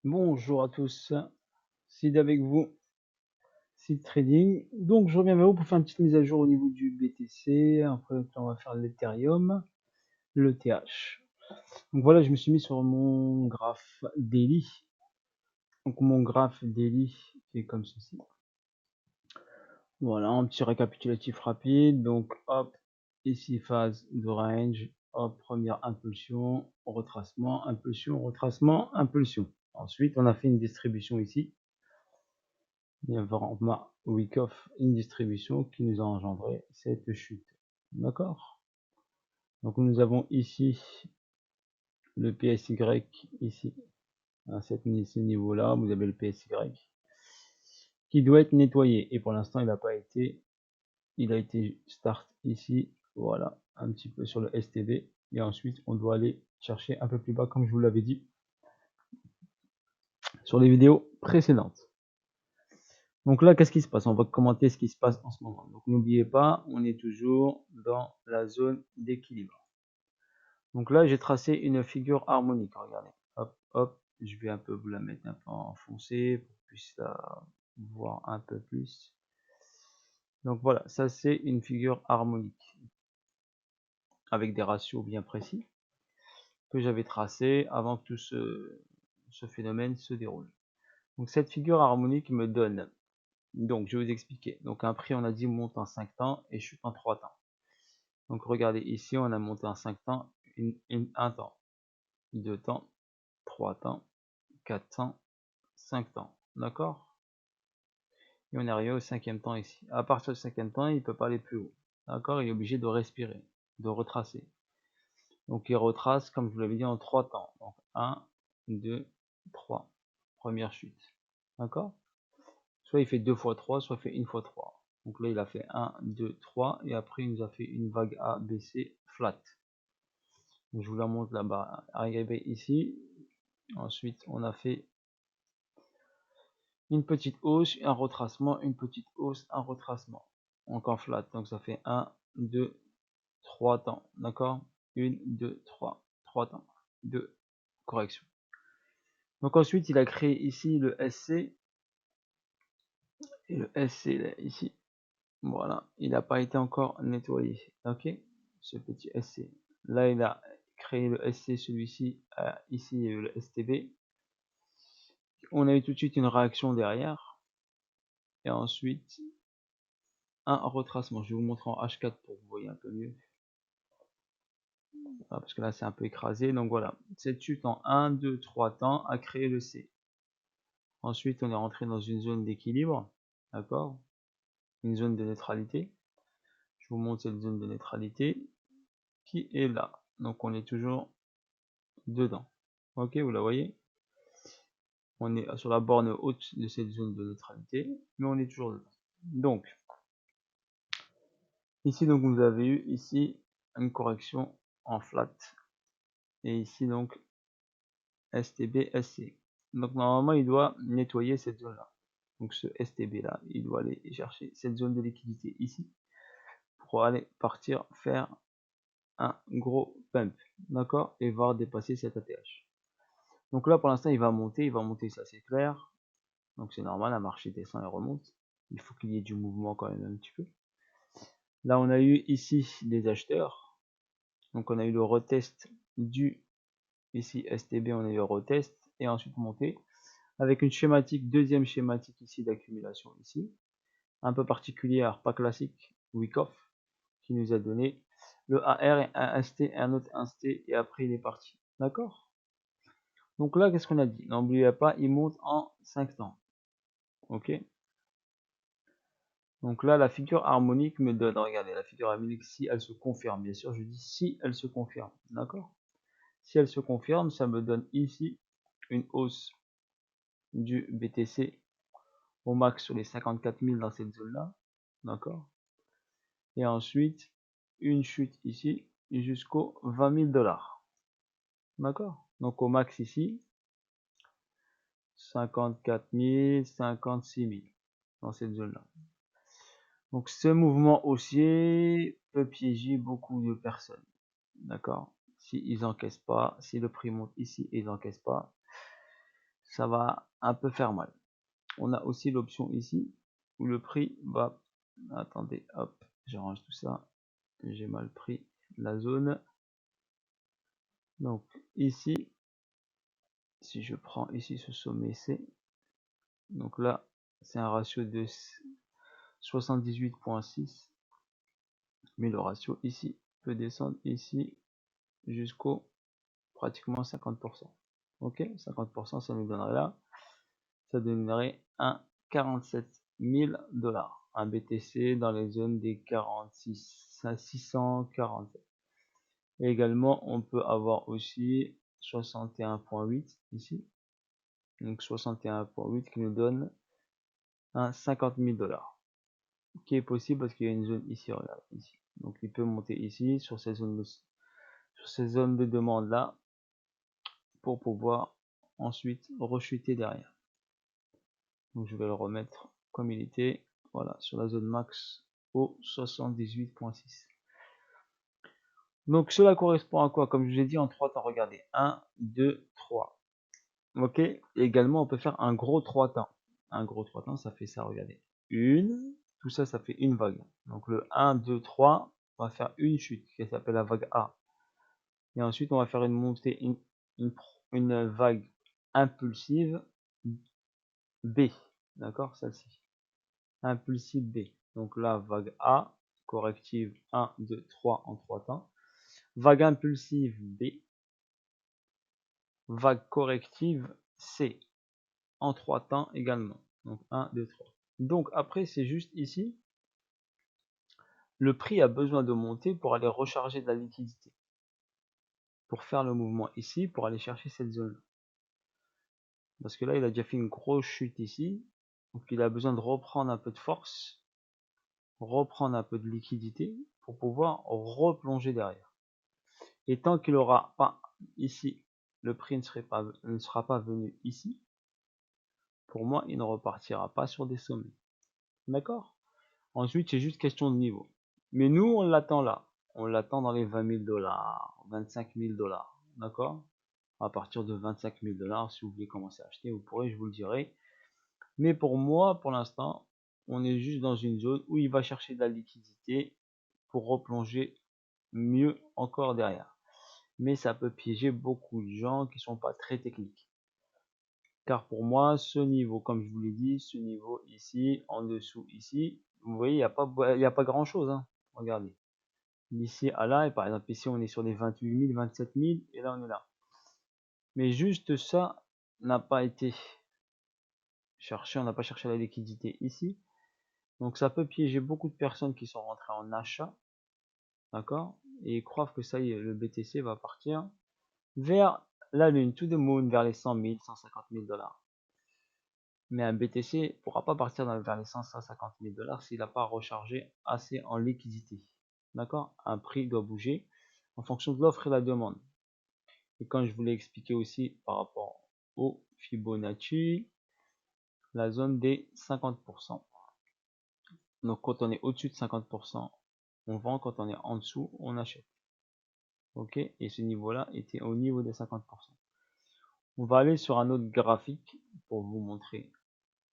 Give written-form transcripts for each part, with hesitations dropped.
Bonjour à tous, Sid avec vous, Sid Trading. Donc je reviens vers vous pour faire une petite mise à jour au niveau du BTC. Après on va faire l'Ethereum, l'ETH. Donc voilà, je me suis mis sur mon graphe daily. Donc mon graphe daily est comme ceci. Voilà, un petit récapitulatif rapide. Donc hop, ici phase de range, hop, première impulsion, retracement, impulsion, retracement, impulsion. Ensuite, on a fait une distribution ici. Il y a vraiment week-off une distribution qui nous a engendré cette chute. D'accord. Donc nous avons ici le PSY, ici, à ce niveau-là, vous avez le PSY, qui doit être nettoyé. Et pour l'instant, il n'a pas été, il a été start ici, voilà, un petit peu sur le STB. Et ensuite, on doit aller chercher un peu plus bas, comme je vous l'avais dit sur les vidéos précédentes. Donc là, qu'est-ce qui se passe? On va commenter ce qui se passe en ce moment. Donc n'oubliez pas, on est toujours dans la zone d'équilibre. Donc là, j'ai tracé une figure harmonique. Regardez, hop, hop, je vais un peu vous la mettre un peu en foncé pour que puisse la voir un peu plus. Donc voilà, ça c'est une figure harmonique avec des ratios bien précis que j'avais tracé avant que tout ce phénomène se déroule. Donc cette figure harmonique me donne, donc je vais vous expliquer. Donc un prix, on a dit, monte en 5 temps et chute en 3 temps. Donc regardez, ici on a monté en 5 temps, un temps, 2 temps, 3 temps, 4 temps, 5 temps. D'accord? Et on est arrivé au 5e temps ici. À partir du 5e temps, il ne peut pas aller plus haut. D'accord? Il est obligé de respirer, de retracer. Donc il retrace, comme je vous l'avais dit, en 3 temps. Donc 1, 2, 3. Première chute. D'accord? Soit il fait 2 fois 3, soit il fait 1 fois 3. Donc là, il a fait 1, 2, 3. Et après, il nous a fait une vague A, B, C, flat. Donc, je vous la montre là-bas. Arrivé ici. Ensuite, on a fait une petite hausse, un retracement, une petite hausse, un retracement. Donc en flat. Donc ça fait 1, 2, 3 temps. D'accord? 1, 2, 3. 3 temps. 2. Correction. Donc ensuite, il a créé ici le SC. Et le SC là, ici. Voilà. Il n'a pas été encore nettoyé. Ok? Ce petit SC. Là, il a créé le SC, celui-ci. Ici, il y a eu le STB. On a eu tout de suite une réaction derrière. Et ensuite, un retracement. Je vais vous montrer en H4 pour que vous voyez un peu mieux. Parce que là, c'est un peu écrasé. Donc voilà. Cette chute en 1, 2, 3 temps a créé le C. Ensuite, on est rentré dans une zone d'équilibre. D'accord? Une zone de neutralité. Je vous montre cette zone de neutralité qui est là. Donc on est toujours dedans. Ok, vous la voyez? On est sur la borne haute de cette zone de neutralité, mais on est toujours dedans. Donc, ici, donc, vous avez eu ici une correction en flat. Et ici, donc, STB, SC. Donc, normalement, il doit nettoyer cette zone-là. Donc, ce STB-là, il doit aller chercher cette zone de liquidité ici pour aller partir faire un gros pump. D'accord? Et voir dépasser cette ATH. Donc là, pour l'instant, il va monter, ça c'est clair. Donc c'est normal, un marché descend et remonte. Il faut qu'il y ait du mouvement quand même un petit peu. Là, on a eu ici des acheteurs. Donc on a eu le retest du ici STB, on a eu le retest et ensuite monté avec une schématique, deuxième schématique ici d'accumulation ici, un peu particulière, pas classique, Wyckoff, qui nous a donné le AR et un ST, un autre ST et après il est parti. D'accord? Donc là, qu'est-ce qu'on a dit? N'oubliez pas, il monte en 5 temps. Ok? Donc là, la figure harmonique me donne, regardez, la figure harmonique, si elle se confirme, bien sûr, je dis si elle se confirme, d'accord? Si elle se confirme, ça me donne ici une hausse du BTC au max sur les 54 000 dans cette zone-là, d'accord? Et ensuite, une chute ici jusqu'aux 20 000 dollars, d'accord? Donc au max ici, 54 000, 56 000 dans cette zone-là. Donc ce mouvement haussier peut piéger beaucoup de personnes. D'accord? S'ils n'encaissent pas, si le prix monte ici et ils n'encaissent pas, ça va un peu faire mal. On a aussi l'option ici où le prix va, attendez, hop, j'arrange tout ça, j'ai mal pris la zone. Donc ici, si je prends ici ce sommet C, donc là c'est un ratio de 78.6, mais le ratio ici peut descendre ici jusqu'au pratiquement 50%. Ok, 50%, ça nous donnerait là, ça donnerait un 47 000 $, un BTC dans les zones des 46 à 647. Et également, on peut avoir aussi 61.8 ici, donc 61.8 qui nous donne un 50 000 $, qui est possible parce qu'il y a une zone ici, regarde, ici. Donc il peut monter ici sur ces zones de demande là pour pouvoir ensuite rechuter derrière. Donc je vais le remettre comme il était, voilà, sur la zone max au 78.6. Donc cela correspond à quoi? Comme je l'ai dit en 3 temps, regardez, 1, 2, 3. Ok, et également on peut faire un gros 3 temps. Un gros 3 temps, ça fait ça, regardez. Une, tout ça, ça fait une vague. Donc le 1, 2, 3, on va faire une chute qui s'appelle la vague A. Et ensuite on va faire une montée, une vague impulsive B. D'accord, celle-ci. Impulsive B. Donc là, vague A, corrective 1, 2, 3 en 3 temps. Vague impulsive B. Vague corrective C en 3 temps également. Donc 1, 2, 3. Donc après, c'est juste ici, le prix a besoin de monter pour aller recharger de la liquidité. Pour faire le mouvement ici, pour aller chercher cette zone. Parce que là, il a déjà fait une grosse chute ici. Donc il a besoin de reprendre un peu de force, reprendre un peu de liquidité pour pouvoir replonger derrière. Et tant qu'il n'aura pas ici, le prix ne sera pas venu ici, pour moi, il ne repartira pas sur des sommets. D'accord? Ensuite, c'est juste question de niveau. Mais nous, on l'attend là. On l'attend dans les 20 000 $, 25 000 $. D'accord? À partir de 25 000 $, si vous voulez commencer à acheter, vous pourrez, je vous le dirai. Mais pour moi, pour l'instant, on est juste dans une zone où il va chercher de la liquidité pour replonger mieux encore derrière. Mais ça peut piéger beaucoup de gens qui sont pas très techniques. Car pour moi, ce niveau, comme je vous l'ai dit, ce niveau ici, en dessous ici, vous voyez, il n'y a pas grand chose, hein. Regardez. D'ici à là, et par exemple ici on est sur les 28 000, 27 000, et là on est là. Mais juste ça n'a pas été cherché, on n'a pas cherché la liquidité ici. Donc ça peut piéger beaucoup de personnes qui sont rentrées en achat, d'accord, et ils croient que ça y est, le BTC va partir vers la lune, to the moon, vers les 100 000, 150 000 $. Mais un BTC ne pourra pas partir vers les 150 000 $ s'il n'a pas rechargé assez en liquidité. D'accord? Un prix doit bouger en fonction de l'offre et la demande. Et quand je vous l'ai expliqué aussi par rapport au Fibonacci, la zone des 50%. Donc quand on est au-dessus de 50%, on vend, quand on est en dessous, on achète. Ok? Et ce niveau-là était au niveau des 50%. On va aller sur un autre graphique pour vous montrer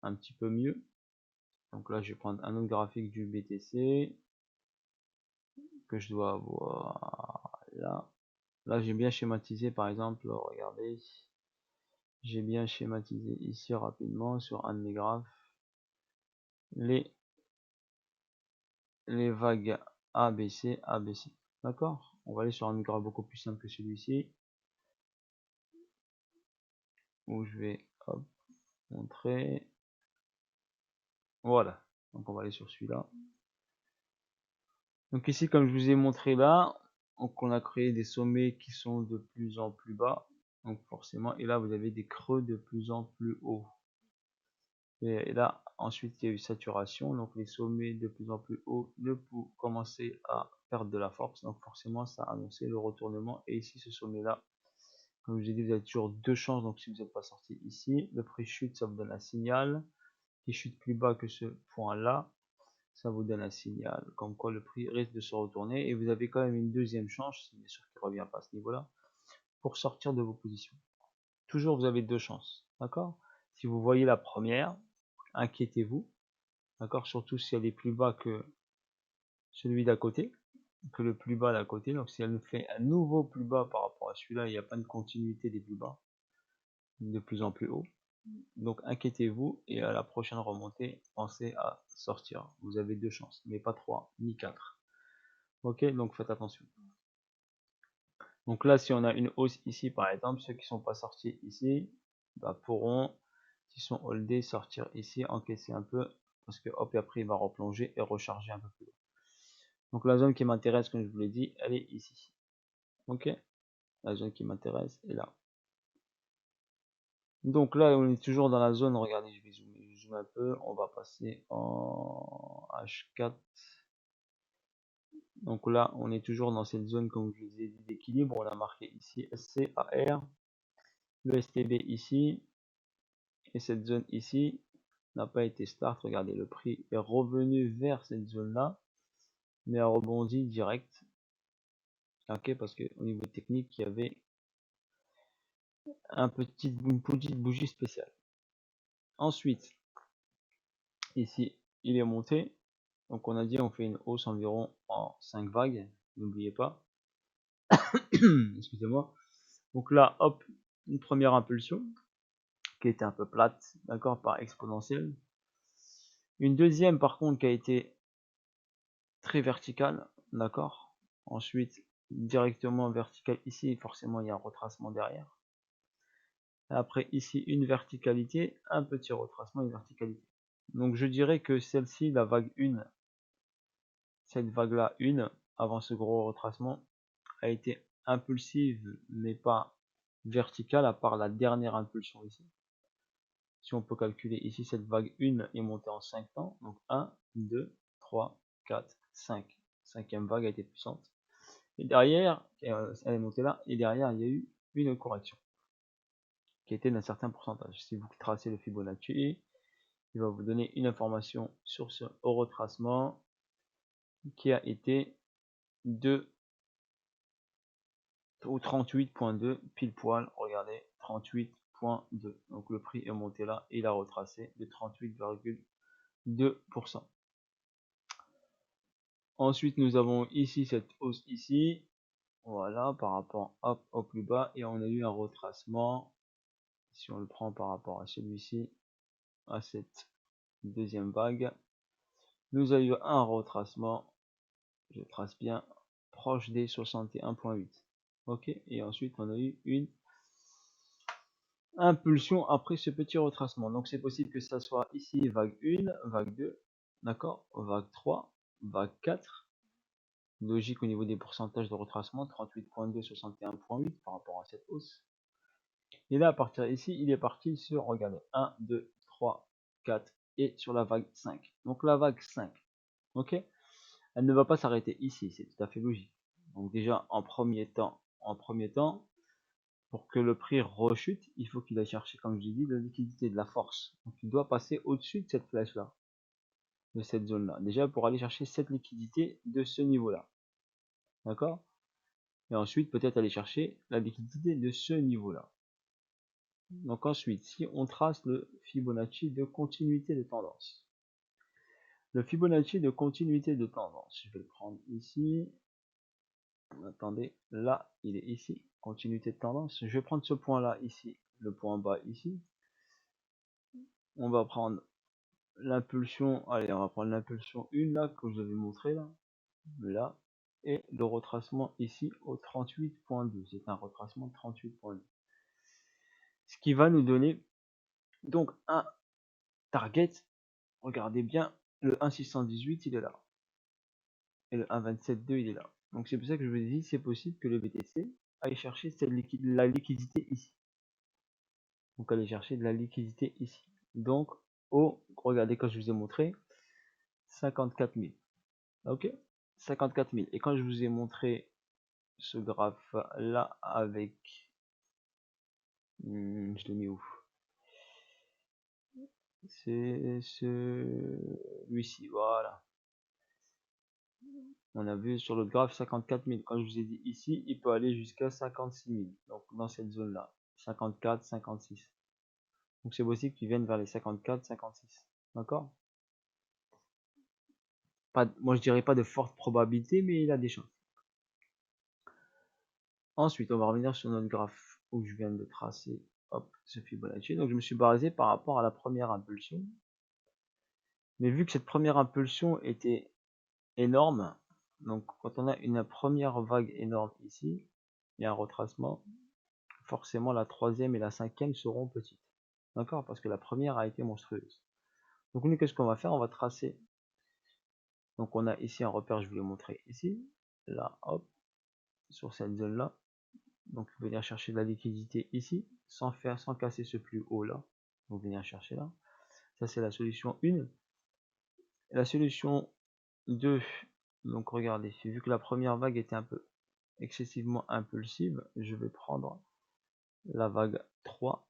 un petit peu mieux. Donc là, je vais prendre un autre graphique du BTC que je dois avoir là. Là, j'ai bien schématisé, par exemple, regardez, j'ai bien schématisé ici rapidement sur un de mes graphes les vagues ABC, ABC. D'accord? On va aller sur un graphe beaucoup plus simple que celui-ci, où je vais hop, montrer. Voilà. Donc on va aller sur celui-là. Donc ici, comme je vous ai montré là, donc on a créé des sommets qui sont de plus en plus bas. Donc forcément, et là vous avez des creux de plus en plus haut. Et là, ensuite, il y a eu saturation, donc les sommets de plus en plus hauts ne commencer à perdre de la force, donc forcément, ça a annoncé le retournement. Et ici, ce sommet-là, comme je l'ai dit, vous avez toujours deux chances, donc si vous n'êtes pas sorti ici, le prix chute, ça vous donne un signal, qui chute plus bas que ce point-là, ça vous donne un signal, comme quoi le prix risque de se retourner, et vous avez quand même une deuxième chance, bien sûr qu'il ne revient pas à ce niveau-là, pour sortir de vos positions. toujours vous avez deux chances, d'accord? Si vous voyez la première, inquiétez-vous, d'accord? Surtout si elle est plus bas que celui d'à côté, que le plus bas d'à côté. Donc si elle fait un nouveau plus bas par rapport à celui-là, il n'y a pas de continuité des plus bas, de plus en plus haut. Donc inquiétez-vous et à la prochaine remontée, pensez à sortir. Vous avez deux chances, mais pas trois ni quatre. Ok, donc faites attention. Donc là, si on a une hausse ici, par exemple, ceux qui sont pas sortis ici, bah, pourront, s'ils sont holdés, sortir ici, encaisser un peu, parce que hop, et après il va replonger et recharger un peu plus haut. Donc la zone qui m'intéresse, comme je vous l'ai dit, elle est ici. Ok, la zone qui m'intéresse est là. Donc là, on est toujours dans la zone, regardez, je vais zoomer un peu, on va passer en H4. Donc là, on est toujours dans cette zone, comme je vous ai dit, d'équilibre. On a marqué ici SCAR, le STB ici, et cette zone ici n'a pas été start. Regardez, le prix est revenu vers cette zone-là, mais a rebondi direct. Ok, parce qu'au niveau technique, il y avait une petite bougie spéciale. Ensuite, ici, il est monté. Donc on a dit on fait une hausse environ en 5 vagues, n'oubliez pas. Excusez-moi. Donc là, hop, une première impulsion qui était un peu plate, d'accord, par exponentielle. Une deuxième par contre qui a été très verticale, d'accord. Ensuite, directement verticale ici, forcément il y a un retracement derrière. Après ici, une verticalité, un petit retracement, une verticalité. Donc je dirais que celle-ci, la vague 1, cette vague-là 1, avant ce gros retracement, a été impulsive, mais pas verticale, à part la dernière impulsion ici. Si on peut calculer ici, cette vague 1 est montée en 5 temps. Donc 1, 2, 3, 4, 5. Cinquième vague a été puissante. Et derrière, elle est montée là, et derrière, il y a eu une correction qui était d'un certain pourcentage. Si vous tracez le Fibonacci, il va vous donner une information sur ce retracement qui a été de au 38.2 pile poil. Regardez, 38.2. Donc le prix est monté là et il a retracé de 38,2%. Ensuite, nous avons ici cette hausse ici, voilà, par rapport au plus bas, et on a eu un retracement, si on le prend par rapport à celui-ci, à cette deuxième vague, nous avons eu un retracement, je trace bien, proche des 61.8. Ok, et ensuite on a eu une impulsion après ce petit retracement. Donc c'est possible que ça soit ici vague 1, vague 2, d'accord, vague 3, vague 4. Logique au niveau des pourcentages de retracement, 38.2, 61.8 par rapport à cette hausse. Et là, à partir d'ici, il est parti sur, regardez, 1, 2, 3, 4 et sur la vague 5. Donc la vague 5, ok, elle ne va pas s'arrêter ici, c'est tout à fait logique. Donc déjà, en premier temps, pour que le prix rechute, il faut qu'il aille chercher, comme je l'ai dit, de la liquidité, de la force. Donc il doit passer au-dessus de cette flèche-là, de cette zone-là. Déjà, pour aller chercher cette liquidité de ce niveau-là. D'accord? Et ensuite peut-être aller chercher la liquidité de ce niveau-là. Donc ensuite, si on trace le Fibonacci de continuité de tendance. Le Fibonacci de continuité de tendance, je vais le prendre ici. Attendez, là, il est ici, continuité de tendance. Je vais prendre ce point-là ici, le point bas ici. On va prendre l'impulsion, allez, on va prendre l'impulsion 1 là, que je vous avais montré là, et le retracement ici au 38.2. C'est un retracement de 38.2. Ce qui va nous donner donc un target. Regardez bien, le 1.618 il est là. Et le 1.27.2 il est là. Donc c'est pour ça que je vous ai dit, c'est possible que le BTC aille chercher la liquidité ici. Donc aller chercher de la liquidité ici. Donc, regardez quand je vous ai montré, 54 000. Ok, 54 000. Et quand je vous ai montré ce graphe là avec, je l'ai mis où? C'est celui-ci, voilà. On a vu sur le graphe 54 000. Quand je vous ai dit ici, il peut aller jusqu'à 56 000. Donc dans cette zone-là. 54, 56. Donc c'est possible qu'ils viennent vers les 54, 56. D'accord? Moi je dirais pas de forte probabilité, mais il a des chances. Ensuite, on va revenir sur notre graphe où je viens de tracer, hop, ce Fibonacci. Donc je me suis basé par rapport à la première impulsion. Mais vu que cette première impulsion était énorme, donc quand on a une première vague énorme ici, il y a un retracement, forcément la troisième et la cinquième seront petites. D'accord? Parce que la première a été monstrueuse. Donc nous, qu'est-ce qu'on va faire? On va tracer. Donc on a ici un repère, je vous l'ai montré ici. Là, hop, sur cette zone-là. Donc venir chercher de la liquidité ici, sans casser ce plus haut là. Donc venir chercher là. Ça c'est la solution 1. La solution 2, donc regardez, vu que la première vague était un peu excessivement impulsive, je vais prendre la vague 3,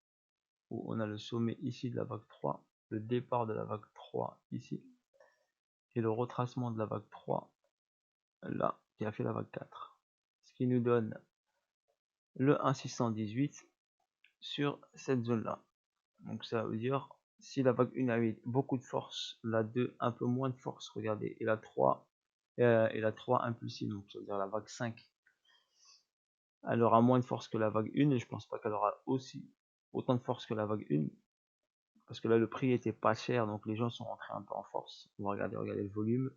où on a le sommet ici de la vague 3, le départ de la vague 3 ici, et le retracement de la vague 3 là, qui a fait la vague 4. Ce qui nous donne le 1,618 sur cette zone là. Donc ça veut dire, si la vague 1 avait beaucoup de force, la 2 un peu moins de force, regardez, et la 3 impulsive, donc ça veut dire la vague 5, elle aura moins de force que la vague 1, et je pense pas qu'elle aura aussi autant de force que la vague 1, parce que là le prix était pas cher, donc les gens sont rentrés un peu en force. On va regarder le volume.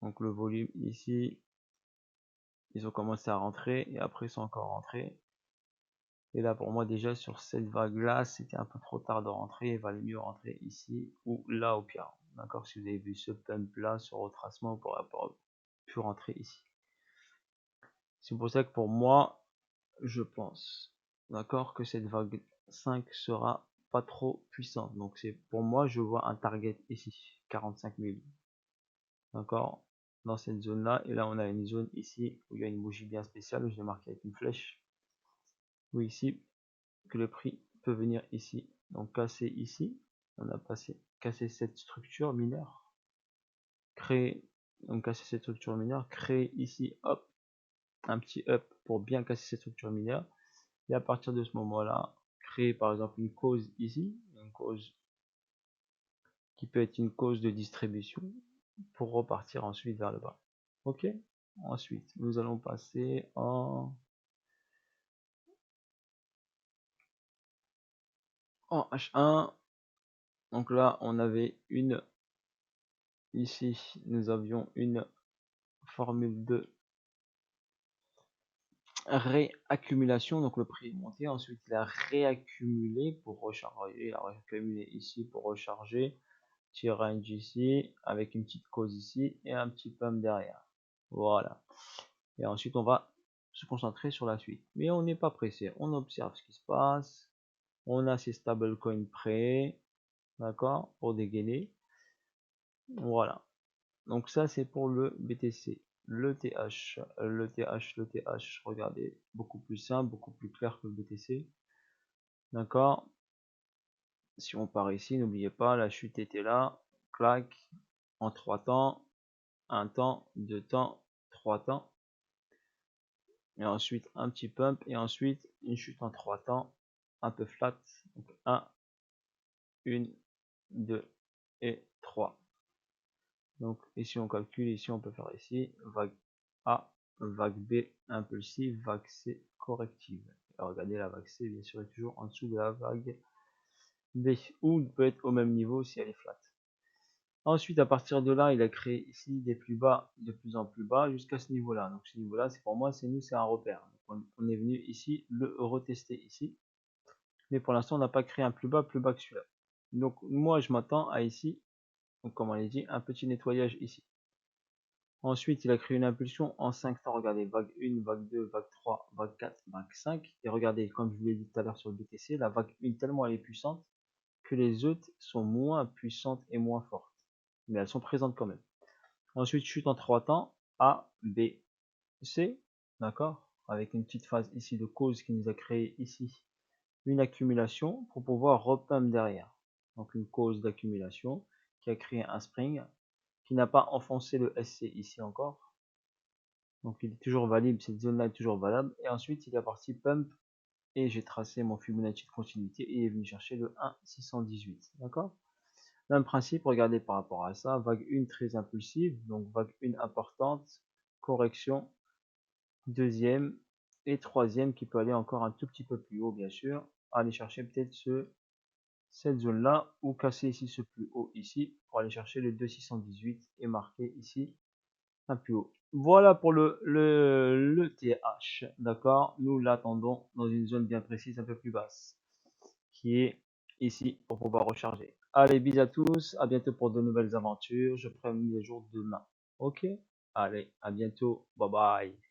Donc le volume ici, ils ont commencé à rentrer, et après ils sont encore rentrés. Et là, pour moi, déjà, sur cette vague-là, c'était un peu trop tard de rentrer. Il valait mieux rentrer ici ou là au pire. D'accord? Si vous avez vu ce pump-là, ce retracement, vous pourrez pas pu rentrer ici. C'est pour ça que pour moi, je pense, d'accord, que cette vague 5 sera pas trop puissante. Donc, c'est pour moi, je vois un target ici, 45 000. D'accord? Dans cette zone-là. Et là, on a une zone ici où il y a une bougie bien spéciale. Je l'ai marqué avec une flèche. Ou ici, que le prix peut venir ici, donc casser ici, on a cassé cette structure mineure, créer, donc casser cette structure mineure, créer ici, hop, un petit up pour bien casser cette structure mineure, et à partir de ce moment là, créer par exemple une cause ici, une cause qui peut être une cause de distribution, pour repartir ensuite vers le bas. Ok. Ensuite, nous allons passer en H1. Donc là, on avait une, ici, nous avions une formule de réaccumulation. Donc le prix est monté, ensuite il a réaccumulé pour recharger, il a réaccumulé ici pour recharger, petit range ici, avec une petite cause ici, et un petit pump derrière. Voilà. Et ensuite on va se concentrer sur la suite. Mais on n'est pas pressé, on observe ce qui se passe. On a ces stablecoins prêts, d'accord, pour dégainer. Voilà. Donc ça c'est pour le BTC. Le TH, regardez, beaucoup plus simple, beaucoup plus clair que le BTC. D'accord? Si on part ici, n'oubliez pas, la chute était là, clac, en 3 temps, 1 temps, 2 temps, 3 temps. Et ensuite un petit pump, et ensuite une chute en 3 temps, un peu flat. Donc 1, 1, 2 et 3. Donc ici on calcule, ici on peut faire ici, vague A, vague B impulsive, vague C corrective. Alors, regardez, la vague C bien sûr est toujours en dessous de la vague B, ou peut être au même niveau si elle est flat. Ensuite, à partir de là, il a créé ici des plus bas, de plus en plus bas, jusqu'à ce niveau-là. Donc ce niveau-là, c'est pour moi, c'est un repère. Donc, on est venu ici le retester ici, mais pour l'instant, on n'a pas créé un plus bas que celui-là. Donc moi, je m'attends à ici, donc comme on l'a dit, un petit nettoyage ici. Ensuite, il a créé une impulsion en 5 temps. Regardez, vague 1, vague 2, vague 3, vague 4, vague 5. Et regardez, comme je vous l'ai dit tout à l'heure sur le BTC, la vague 1, tellement elle est puissante que les autres sont moins puissantes et moins fortes. Mais elles sont présentes quand même. Ensuite, chute en 3 temps, A, B, C. D'accord? Avec une petite phase ici de cause qui nous a créé ici une accumulation pour pouvoir repump derrière. Donc une cause d'accumulation qui a créé un spring qui n'a pas enfoncé le SC ici encore. Donc il est toujours valide, cette zone là est toujours valable. Et ensuite il est parti pump et j'ai tracé mon Fibonacci de continuité et il est venu chercher le 1,618. D'accord? Même principe, regardez par rapport à ça, vague 1 très impulsive, donc vague 1 importante, correction, deuxième et troisième qui peut aller encore un tout petit peu plus haut, bien sûr, aller chercher peut-être cette zone là ou casser ici ce plus haut ici pour aller chercher le 2,618 et marquer ici un plus haut. Voilà pour le TH, d'accord? Nous l'attendons dans une zone bien précise, un peu plus basse, qui est ici pour pouvoir recharger. Allez, bisous à tous, à bientôt pour de nouvelles aventures. Je ferai une mise à jour demain. Ok? Allez, à bientôt, bye bye.